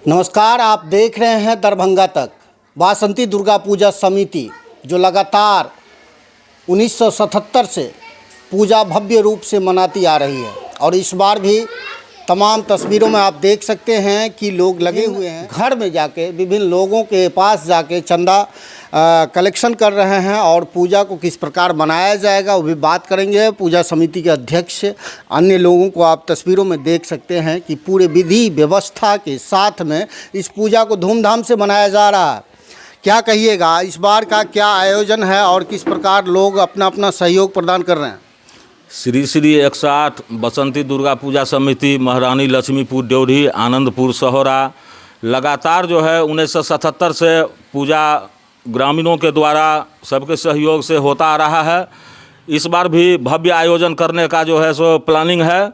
नमस्कार, आप देख रहे हैं दरभंगा तक। वासंती दुर्गा पूजा समिति जो लगातार 1977 से पूजा भव्य रूप से मनाती आ रही है और इस बार भी तमाम तस्वीरों में आप देख सकते हैं कि लोग लगे हुए हैं, घर में जाके विभिन्न लोगों के पास जाके चंदा कलेक्शन कर रहे हैं और पूजा को किस प्रकार मनाया जाएगा वो भी बात करेंगे। पूजा समिति के अध्यक्ष अन्य लोगों को आप तस्वीरों में देख सकते हैं कि पूरे विधि व्यवस्था के साथ में इस पूजा को धूमधाम से मनाया जा रहा है। क्या कहिएगा, इस बार का क्या आयोजन है और किस प्रकार लोग अपना अपना सहयोग प्रदान कर रहे हैं? श्री श्री 108 बसंती दुर्गा पूजा समिति महारानी लक्ष्मीपुर ड्योढ़ी आनंदपुर सहोरा लगातार जो है 1977 से पूजा ग्रामीणों के द्वारा सबके सहयोग से होता आ रहा है। इस बार भी भव्य आयोजन करने का जो है सो प्लानिंग है,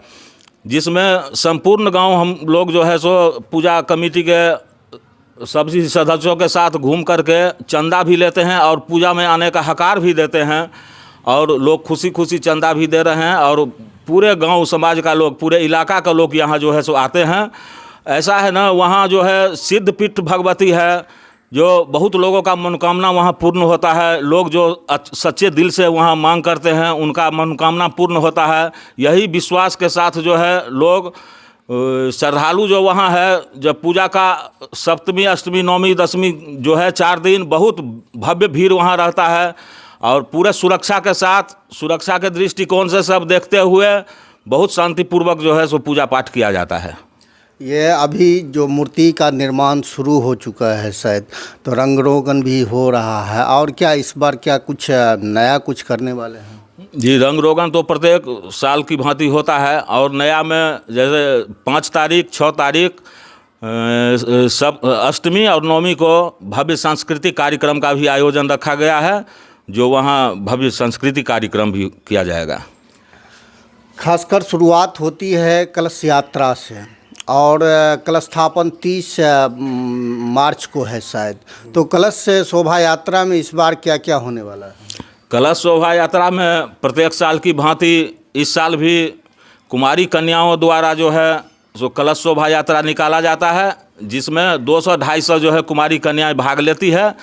जिसमें संपूर्ण गांव हम लोग जो है सो पूजा कमेटी के सभी सदस्यों के साथ घूम करके चंदा भी लेते हैं और पूजा में आने का हकार भी देते हैं और लोग खुशी खुशी चंदा भी दे रहे हैं और पूरे गांव समाज का लोग, पूरे इलाका का लोग यहाँ जो है सो आते हैं। ऐसा है ना, वहाँ जो है सिद्धपीठ भगवती है, जो बहुत लोगों का मनोकामना वहाँ पूर्ण होता है। लोग जो सच्चे दिल से वहाँ मांग करते हैं उनका मनोकामना पूर्ण होता है। यही विश्वास के साथ जो है लोग श्रद्धालु जो वहाँ है, जब पूजा का सप्तमी अष्टमी नवमी दशमी जो है 4 दिन बहुत भव्य भीड़ वहाँ रहता है और पूरे सुरक्षा के साथ, सुरक्षा के दृष्टिकोण से सब देखते हुए बहुत शांतिपूर्वक जो है सो पूजा पाठ किया जाता है। ये अभी जो मूर्ति का निर्माण शुरू हो चुका है शायद, तो रंग रोगन भी हो रहा है और क्या इस बार क्या कुछ नया कुछ करने वाले हैं? जी, रंग रोगन तो प्रत्येक साल की भांति होता है और नया में जैसे 5 तारीख 6 तारीख सब अष्टमी और नवमी को भव्य सांस्कृतिक कार्यक्रम का भी आयोजन रखा गया है, जो वहाँ भव्य सांस्कृतिक कार्यक्रम भी किया जाएगा। खासकर शुरुआत होती है कलश यात्रा से और कलश स्थापन 30 मार्च को है शायद, तो कलश शोभा यात्रा में इस बार क्या क्या होने वाला है? कलश शोभा यात्रा में प्रत्येक साल की भांति इस साल भी कुमारी कन्याओं द्वारा जो है सो कलश शोभा यात्रा निकाला जाता है, जिसमें 200-250 जो है कुमारी कन्याएं भाग लेती है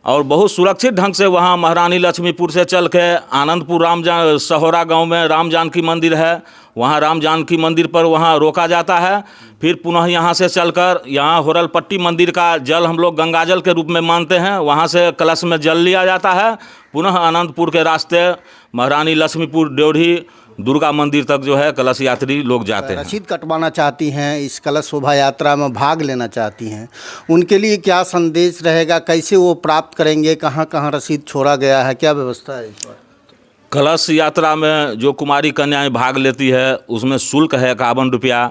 और बहुत सुरक्षित ढंग से वहाँ महारानी लक्ष्मीपुर से चल के आनंदपुर सहोरा गांव में राम जानकी मंदिर है, वहाँ राम जानकी मंदिर पर वहाँ रोका जाता है। फिर पुनः यहाँ से चलकर यहाँ होरलपट्टी मंदिर का जल हम लोग गंगा जल के रूप में मानते हैं, वहाँ से कलश में जल लिया जाता है। पुनः आनंदपुर के रास्ते महारानी लक्ष्मीपुर ड्योढ़ी दुर्गा मंदिर तक जो है कलश यात्री लोग जाते हैं। रसीद कटवाना चाहती हैं, इस कलश शोभा यात्रा में भाग लेना चाहती हैं, उनके लिए क्या संदेश रहेगा? कैसे वो प्राप्त करेंगे? कहाँ कहाँ रसीद छोड़ा गया है? क्या व्यवस्था है इस बार? कलश यात्रा में जो कुमारी कन्याएं भाग लेती है उसमें शुल्क है 51 रुपया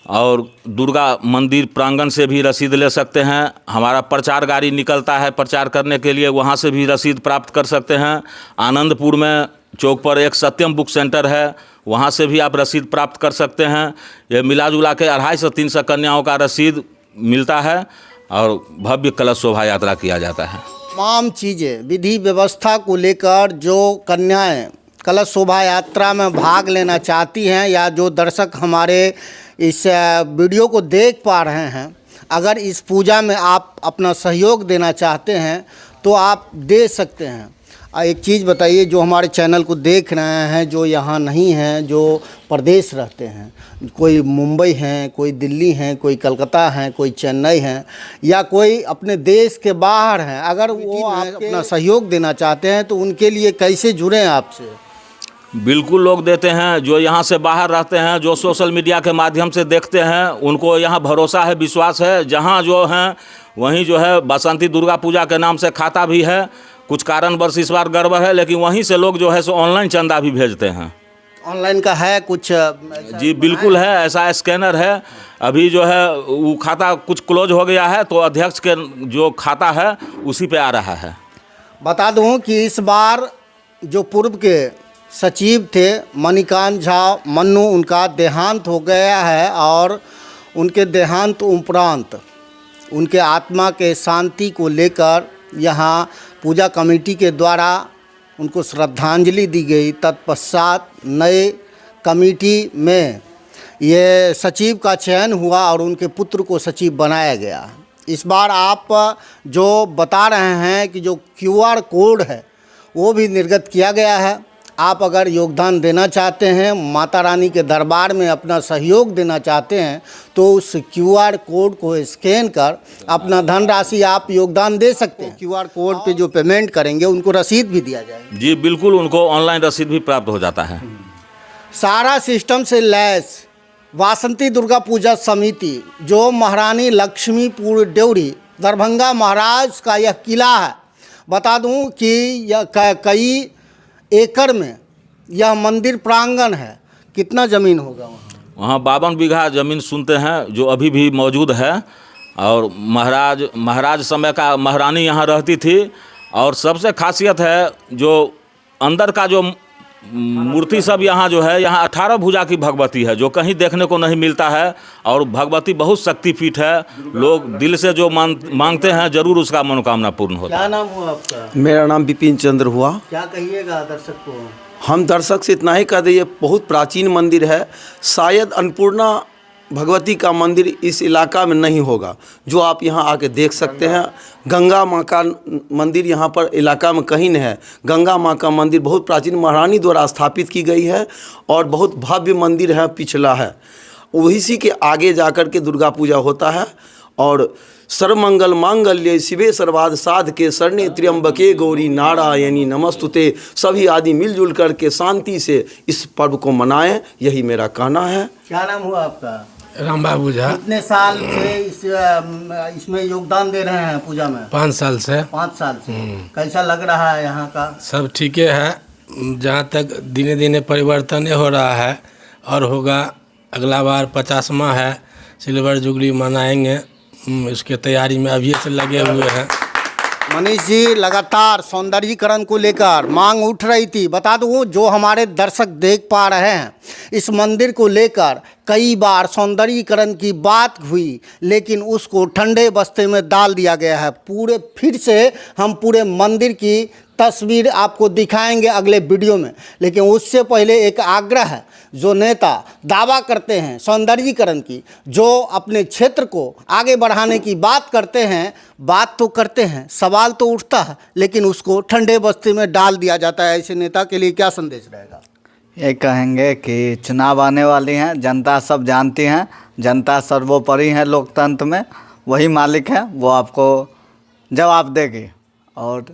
और दुर्गा मंदिर प्रांगण से भी रसीद ले सकते हैं। हमारा प्रचार गाड़ी निकलता है प्रचार करने के लिए, वहाँ से भी रसीद प्राप्त कर सकते हैं। आनंदपुर में चौक पर एक सत्यम बुक सेंटर है, वहाँ से भी आप रसीद प्राप्त कर सकते हैं। ये मिला जुला के 250-300 कन्याओं का रसीद मिलता है और भव्य कलश शोभा यात्रा किया जाता है। तमाम चीज़ें विधि व्यवस्था को लेकर जो कन्याएं कलश शोभा यात्रा में भाग लेना चाहती हैं या जो दर्शक हमारे इस वीडियो को देख पा रहे हैं, अगर इस पूजा में आप अपना सहयोग देना चाहते हैं तो आप दे सकते हैं। एक चीज़ बताइए, जो हमारे चैनल को देख रहे हैं, जो यहाँ नहीं हैं, जो प्रदेश रहते हैं, कोई मुंबई हैं, कोई दिल्ली हैं, कोई कलकत्ता हैं, कोई चेन्नई हैं या कोई अपने देश के बाहर हैं, अगर वो आप अपना सहयोग देना चाहते हैं तो उनके लिए कैसे जुड़ें आपसे? बिल्कुल लोग देते हैं। जो यहाँ से बाहर रहते हैं, जो सोशल मीडिया के माध्यम से देखते हैं, उनको यहाँ भरोसा है, विश्वास है। जहाँ जो हैं वहीं जो है बसंती दुर्गा पूजा के नाम से खाता भी है। कुछ कारणवश इस बार गड़बड़ है, लेकिन वहीं से लोग जो है सो ऑनलाइन चंदा भी भेजते हैं। ऑनलाइन का है कुछ? जी बिल्कुल है, ऐसा स्कैनर है। अभी जो है वो खाता कुछ क्लोज हो गया है, तो अध्यक्ष के जो खाता है उसी पे आ रहा है। बता दूं कि इस बार जो पूर्व के सचिव थे मणिकांत झा मन्नू, उनका देहांत हो गया है और उनके देहांत उपरांत उनके आत्मा के शांति को लेकर यहाँ पूजा कमेटी के द्वारा उनको श्रद्धांजलि दी गई। तत्पश्चात नए कमेटी में ये सचिव का चयन हुआ और उनके पुत्र को सचिव बनाया गया। इस बार आप जो बता रहे हैं कि जो QR कोड है वो भी निर्गत किया गया है। आप अगर योगदान देना चाहते हैं, माता रानी के दरबार में अपना सहयोग देना चाहते हैं, तो उस QR कोड को स्कैन कर अपना धनराशि आप योगदान दे सकते हैं। QR कोड पे जो पेमेंट करेंगे उनको रसीद भी दिया जाएगा। जी बिल्कुल, उनको ऑनलाइन रसीद भी प्राप्त हो जाता है। सारा सिस्टम से लैस वासंती दुर्गा पूजा समिति जो महारानी लक्ष्मीपुर ड्योढ़ी दरभंगा महाराज का यह किला है। बता दूं कि यह कई एकड़ में यह मंदिर प्रांगण है। कितना ज़मीन होगा वहाँ? 52 बीघा ज़मीन सुनते हैं जो अभी भी मौजूद है। और महाराज समय का महारानी यहाँ रहती थी। और सबसे खासियत है जो अंदर का जो मूर्ति सब यहाँ जो है, यहाँ 18 भुजा की भगवती है जो कहीं देखने को नहीं मिलता है। और भगवती बहुत शक्तिपीठ है। लोग दिल से जो मांगते हैं जरूर उसका मनोकामना पूर्ण होता है। क्या नाम हुआ आपका? मेरा नाम विपिन चंद्र हुआ। क्या कहिएगा दर्शक को? हम दर्शक से इतना ही कह दें, ये बहुत प्राचीन मंदिर है। शायद अन्नपूर्णा भगवती का मंदिर इस इलाका में नहीं होगा, जो आप यहाँ आके देख सकते हैं। गंगा माँ का मंदिर यहाँ पर इलाका में कहीं नहीं है। गंगा माँ का मंदिर बहुत प्राचीन महारानी द्वारा स्थापित की गई है और बहुत भव्य मंदिर है, पिछला है। उसी के आगे जाकर के दुर्गा पूजा होता है। और सर्वमंगल मांगल्ये शिवे सर्वार्थ साधके शरण्ये त्र्यंबके गौरी नारायणी नमस्तुते। सभी आदि मिलजुल करके शांति से इस पर्व को मनाएं, यही मेरा कहना है। क्या नाम हुआ आपका? राम बाबू झा। कितने साल से इसमें योगदान दे रहे हैं पूजा में? 5 साल से। 5 साल से। कैसा लग रहा है यहाँ का? सब ठीक है। जहाँ तक दिने दिने परिवर्तन हो रहा है और होगा। अगला बार 50वां है, सिल्वर जुबली मनाएंगे। इसके तैयारी में अभी से लगे हुए हैं। मनीष जी, लगातार सौंदर्यीकरण को लेकर मांग उठ रही थी। बता दूं, जो हमारे दर्शक देख पा रहे हैं, इस मंदिर को लेकर कई बार सौंदर्यीकरण की बात हुई, लेकिन उसको ठंडे बस्ते में डाल दिया गया है। फिर से हम पूरे मंदिर की तस्वीर आपको दिखाएंगे अगले वीडियो में। लेकिन उससे पहले एक आग्रह है, जो नेता दावा करते हैं सौंदर्यीकरण की, जो अपने क्षेत्र को आगे बढ़ाने की बात करते हैं, बात तो करते हैं, सवाल तो उठता है, लेकिन उसको ठंडे बस्ते में डाल दिया जाता है। ऐसे नेता के लिए क्या संदेश रहेगा? ये कहेंगे कि चुनाव आने वाली हैं, जनता सब जानती हैं, जनता सर्वोपरि है लोकतंत्र में, वही मालिक है, वो आपको जवाब देगी। और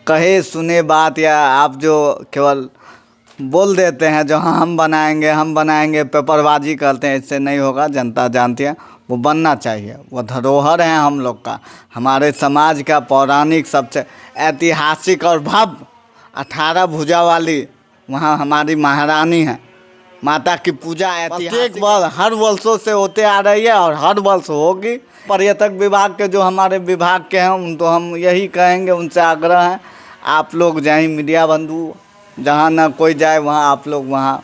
कहे सुने बात या आप जो केवल बोल देते हैं जो हाँ हम बनाएंगे पेपरबाजी करते हैं, इससे नहीं होगा। जनता जानती है, वो बनना चाहिए। वो धरोहर है हम लोग का, हमारे समाज का पौराणिक सबसे ऐतिहासिक और भव्य 18 भुजा वाली वहाँ हमारी महारानी है। माता की पूजा ऐतिहासिक हर वर्षों से होते आ रही है और हर वर्ष होगी। पर्यटक विभाग के जो हमारे विभाग के हैं उन तो हम यही कहेंगे, उनसे आग्रह है, आप लोग जाएं, मीडिया बंधु जहाँ ना कोई जाए वहाँ आप लोग वहाँ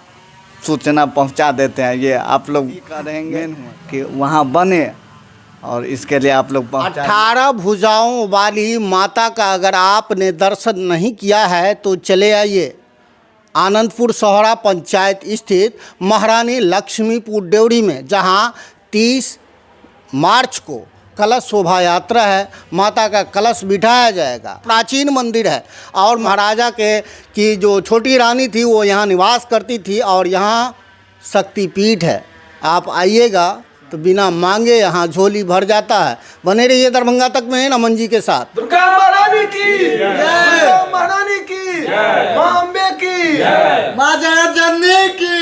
सूचना पहुँचा देते हैं। ये आप लोग करेंगे कि वहाँ बने और इसके लिए आप लोग 18 भुजाओं वाली माता का अगर आपने दर्शन नहीं किया है तो चले आइए आनंदपुर सोहरा पंचायत स्थित महारानी लक्ष्मीपुर ड्योढ़ी में, जहाँ 30 मार्च को कलश शोभा यात्रा है। माता का कलश बिठाया जाएगा। प्राचीन मंदिर है और महाराजा की जो छोटी रानी थी वो यहाँ निवास करती थी और यहाँ शक्तिपीठ है। आप आइएगा तो बिना मांगे यहाँ झोली भर जाता है। बने रहिए दरभंगा तक में नमन जी के साथ। दुर्गा महारानी की जय, महारानी की, मां अम्बे की, मां जया जननी की।